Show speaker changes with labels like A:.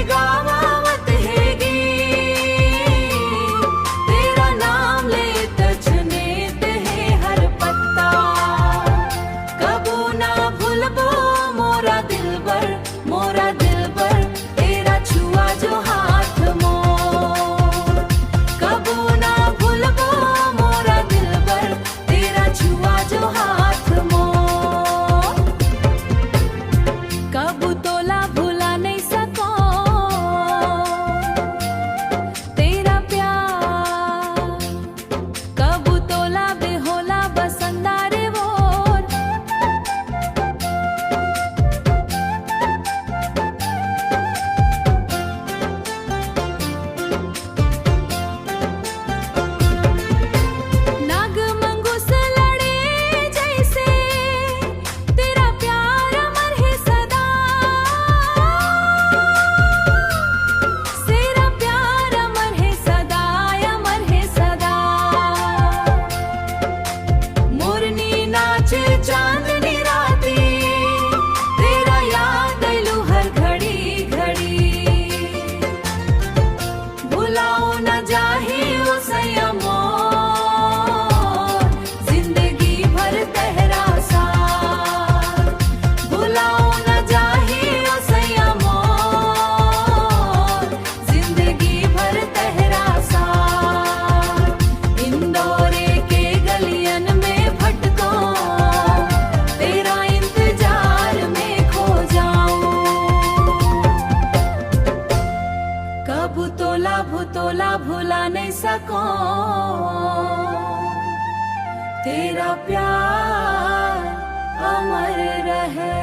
A: गावावत है गीत, तेरा नाम लेत छनेत है हर पत्ता। कबू ना भूलबो मोरा दिलबर, मोरा दिलबर, तेरा छुआ जो हाथ मोर। कबू ना भूलबो मोरा दिलबर, तेरा छुआ जो हाथ मोर। कबू तोला भुला नहीं सको तेरा प्यार, कबू तोला बेहोला बसंदारे वोर। नाग मंगूस लड़े जैसे तेरा प्यार अमर है सदा, तेरा प्यार अमर है सदा, अमर है सदा। मोरनी नाचे चांदनी राती, तेरा याद आइलू हर घड़ी घड़ी। भुलाओ न जाही ओ सैया मोर, जिंदगी भर तेरा साथ। भुलाओ न जाही ओ सैया मोर, जिंदगी भर तेरा साथ। इंदौरे के गलियन में भटको, तेरा इंतजार में खो जाऊं। कबू तोला भूतोला भुला नहीं सको तेरा प्यार अमर रहे।